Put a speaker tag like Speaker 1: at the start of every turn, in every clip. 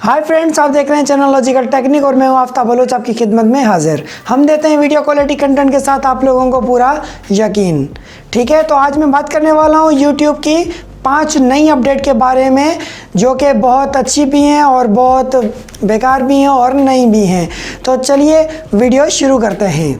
Speaker 1: Hi friends, आप देख रहे हैं चैनल लॉजिकल टेक्निक और मैं हूं आफ्ताब बलोच आपकी खिदमत में हाजिर। हम देते हैं वीडियो क्वालिटी कंटेंट के साथ आप लोगों को पूरा यकीन। ठीक है, तो आज मैं बात करने वाला हूं यूट्यूब की 5 नई अपडेट के बारे में, जो कि बहुत अच्छी भी हैं और बहुत बेकार भी हैं और नई भी हैं। तो चलिए वीडियो शुरू करते हैं।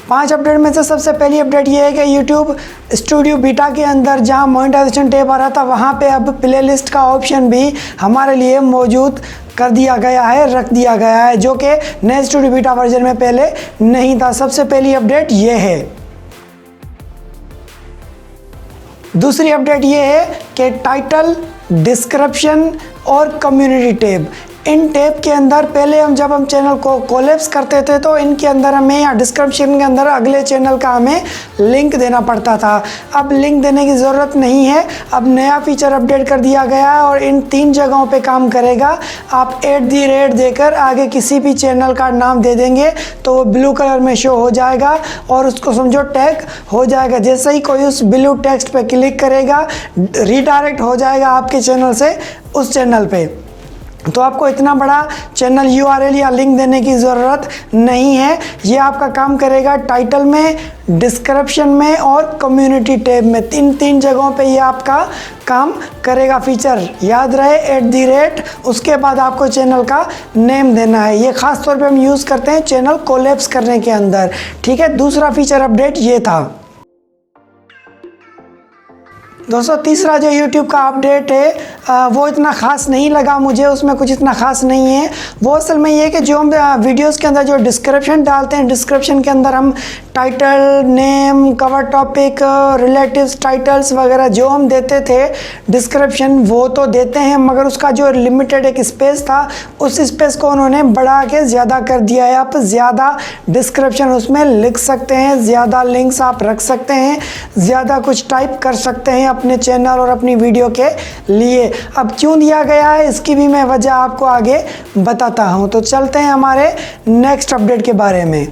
Speaker 1: 5 अपडेट में से सबसे पहली अपडेट ये है कि YouTube स्टूडियो बीटा के अंदर जहां मोनेटाइजेशन टैब आ रहा था, वहां पे अब प्लेलिस्ट का ऑप्शन भी हमारे लिए मौजूद कर दिया गया है, रख दिया गया है, जो कि नए स्टूडियो बीटा वर्जन में पहले नहीं था। सबसे पहली अपडेट ये है। दूसरी अपडेट ये है कि टाइटल, डिस्क्रिप्शन और कम्युनिटी टैब, इन टैब के अंदर पहले जब हम चैनल को कोलैप्स करते थे तो इनके अंदर हमें या डिस्क्रिप्शन के अंदर अगले चैनल का हमें लिंक देना पड़ता था। अब लिंक देने की ज़रूरत नहीं है। अब नया फीचर अपडेट कर दिया गया है और इन 3 जगहों पे काम करेगा। आप @ देकर आगे किसी भी चैनल का नाम दे देंगे तो वो ब्लू कलर में शो हो जाएगा और उसको समझो टैग हो जाएगा। जैसे ही कोई उस ब्लू टेक्स्ट पे क्लिक करेगा, रीडायरेक्ट हो जाएगा आपके चैनल से उस चैनल पे। तो आपको इतना बड़ा चैनल URL या लिंक देने की ज़रूरत नहीं है। ये आपका काम करेगा टाइटल में, डिस्क्रिप्शन में और कम्युनिटी टैब में। 3 जगहों पे ये आपका काम करेगा। फीचर याद रहे, @ उसके बाद आपको चैनल का नेम देना है। ये ख़ास तौर पे हम यूज़ करते हैं चैनल कोलैप्स करने के अंदर। ठीक है, दूसरा फीचर अपडेट ये था। दोस्तों, तीसरा जो YouTube का अपडेट है वो इतना ख़ास नहीं लगा मुझे, उसमें कुछ इतना ख़ास नहीं है। वो असल में ये है कि जो हम वीडियोस के अंदर जो डिस्क्रिप्शन डालते हैं, डिस्क्रिप्शन के अंदर हम title, name, cover topic, relatives, titles वगैरह जो हम देते थे डिस्क्रिप्शन, वो तो देते हैं, मगर उसका जो लिमिटेड एक स्पेस था, उस स्पेस को उन्होंने बढ़ा के ज़्यादा कर दिया है। आप ज़्यादा डिस्क्रिप्शन उसमें लिख सकते हैं, ज़्यादा लिंक्स आप रख सकते हैं, ज़्यादा कुछ टाइप कर सकते हैं अपने चैनल और अपनी वीडियो के लिए। अब क्यों दिया गया है इसकी भी मैं वजह आपको आगे बताता हूं। तो चलते हैं हमारे नेक्स्ट अपडेट के बारे में।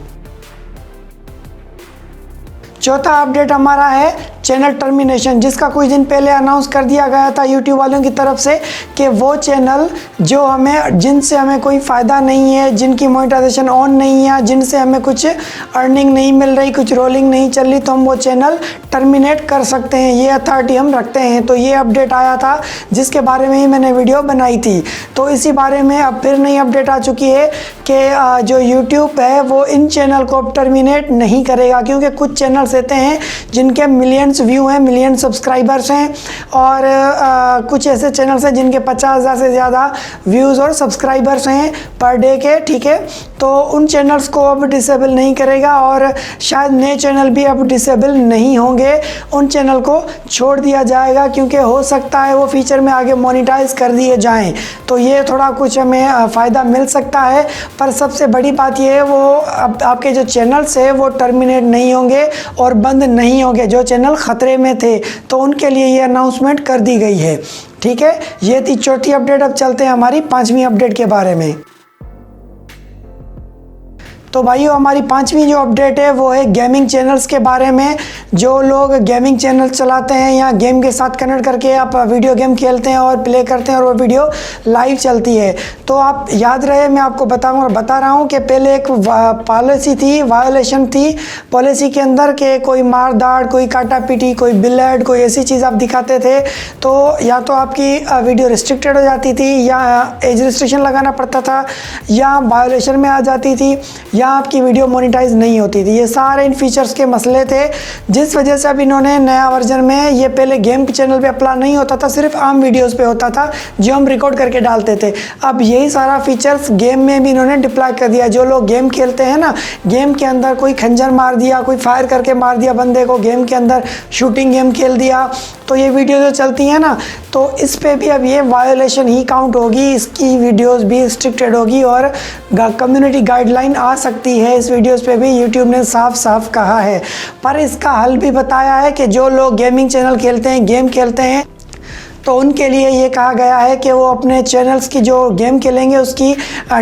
Speaker 1: चौथा अपडेट हमारा है चैनल टर्मिनेशन, जिसका कुछ दिन पहले अनाउंस कर दिया गया था यूट्यूब वालों की तरफ से कि वो चैनल जिनसे हमें कोई फ़ायदा नहीं है, जिनकी मोनेटाइजेशन ऑन नहीं है, जिनसे हमें कुछ अर्निंग नहीं मिल रही, कुछ रोलिंग नहीं चल रही, तो हम वो चैनल टर्मिनेट कर सकते हैं। ये अथॉरिटी हम रखते हैं। तो ये अपडेट आया था जिसके बारे में ही मैंने वीडियो बनाई थी। तो इसी बारे में अब फिर नई अपडेट आ चुकी है कि जो यूट्यूब है वो इन चैनल को अब टर्मिनेट नहीं करेगा, क्योंकि कुछ चैनल्स ऐसे हैं जिनके मिलियंस व्यू हैं, मिलियन सब्सक्राइबर्स हैं, और कुछ ऐसे चैनल्स हैं जिनके 50,000 से ज़्यादा व्यूज़ और सब्सक्राइबर्स हैं पर डे के। ठीक है, तो उन चैनल्स को अब डिसेबल नहीं करेगा और शायद नए चैनल भी अब डिसेबल नहीं होंगे। उन चैनल को छोड़ दिया जाएगा, क्योंकि हो सकता है वो फीचर में आगे मोनेटाइज कर दिए जाएं, तो ये थोड़ा कुछ हमें फ़ायदा मिल सकता है। पर सबसे बड़ी बात ये है, वो अब आपके जो चैनल्स है वो टर्मिनेट नहीं होंगे और बंद नहीं होंगे। जो चैनल खतरे में थे तो उनके लिए ये अनाउंसमेंट कर दी गई है। ठीक है, ये थी चौथी अपडेट। अब चलते हैं हमारी 5वीं अपडेट के बारे में। तो भाइयों, हमारी 5वीं जो अपडेट है वो है गेमिंग चैनल्स के बारे में। जो लोग गेमिंग चैनल चलाते हैं या गेम के साथ कनेक्ट करके आप वीडियो गेम खेलते हैं और प्ले करते हैं और वो वीडियो लाइव चलती है, तो आप याद रहे, मैं आपको बताऊंगा और बता रहा हूं कि पहले एक पॉलिसी थी, वायोलेशन थी पॉलिसी के अंदर के कोई मार दाड़, कोई काटा पीटी, कोई ब्लड, कोई ऐसी चीज़ आप दिखाते थे तो या तो आपकी वीडियो रिस्ट्रिक्टेड हो जाती थी, या एज रिस्ट्रिक्शन लगाना पड़ता था, या वायोलेशन में आ जाती थी, या आपकी वीडियो मोनेटाइज नहीं होती थी। ये सारे इन फीचर्स के मसले थे, जिस वजह से अब इन्होंने नया वर्जन में, ये पहले गेम के चैनल पे अप्लाई नहीं होता था, सिर्फ आम वीडियोस पे होता था जो हम रिकॉर्ड करके डालते थे। अब यही सारा फीचर्स गेम में भी इन्होंने डिप्लॉय कर दिया। जो लोग गेम खेलते हैं ना, गेम के अंदर कोई खंजर मार दिया, कोई फायर करके मार दिया बंदे को, गेम के अंदर शूटिंग गेम खेल दिया, तो ये वीडियो जो चलती है ना, तो इस पे भी अब ये वायोलेशन ही काउंट होगी, इसकी वीडियोस भी रिस्ट्रिक्टेड होगी और कम्युनिटी गाइडलाइन आ सकती है इस वीडियोस पे भी। यूट्यूब ने साफ साफ कहा है। पर इसका हल भी बताया है कि जो लोग गेमिंग चैनल खेलते हैं, गेम खेलते हैं, तो उनके लिए ये कहा गया है कि वो अपने चैनल्स की जो गेम खेलेंगे उसकी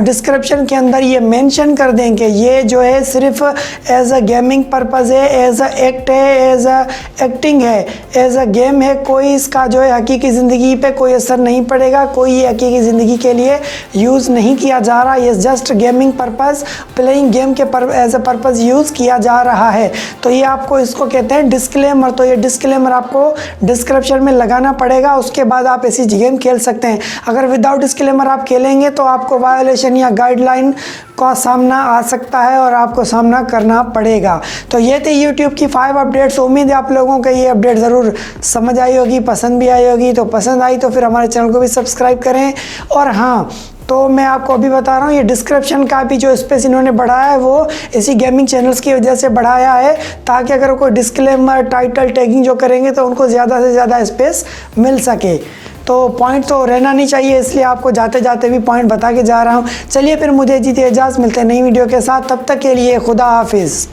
Speaker 1: डिस्क्रिप्शन के अंदर ये मेंशन कर दें कि ये जो है सिर्फ एज अ गेमिंग पर्पज़ है, एज अ एक्ट है, एज अ एक्टिंग है, एज अ गेम है। कोई इसका जो है हकीकी ज़िंदगी पे कोई असर नहीं पड़ेगा, कोई ये हकीकी ज़िंदगी के लिए यूज़ नहीं किया जा रहा। ये just gaming purpose, playing game के एज अ पर्पज़ यूज़ किया जा रहा है। तो ये आपको इसको कहते हैं डिस्क्लेमर। तो ये डिस्क्लेमर आपको डिस्क्रिप्शन में लगाना पड़ेगा, उसके बाद आप ऐसी गेम खेल सकते हैं। अगर विदाउट डिस्क्लेमर आप खेलेंगे तो आपको वायोलेशन या गाइडलाइन का सामना आ सकता है और आपको सामना करना पड़ेगा। तो ये थे YouTube की 5 अपडेट्स। उम्मीद है आप लोगों को ये अपडेट ज़रूर समझ आई होगी, पसंद भी आई होगी। तो पसंद आई तो फिर हमारे चैनल को भी सब्सक्राइब करें। और हाँ, तो मैं आपको अभी बता रहा हूँ, ये डिस्क्रिप्शन का भी जो स्पेस इन्होंने बढ़ाया है वो इसी गेमिंग चैनल्स की वजह से बढ़ाया है, ताकि अगर कोई डिस्क्लेमर, टाइटल, टैगिंग जो करेंगे तो उनको ज़्यादा से ज़्यादा स्पेस मिल सके। तो पॉइंट तो रहना नहीं चाहिए, इसलिए आपको जाते जाते भी पॉइंट बता के जा रहा हूँ। चलिए फिर मुझे जीते इजाज़त, मिलते हैं नई वीडियो के साथ। तब तक के लिए खुदा हाफिज़।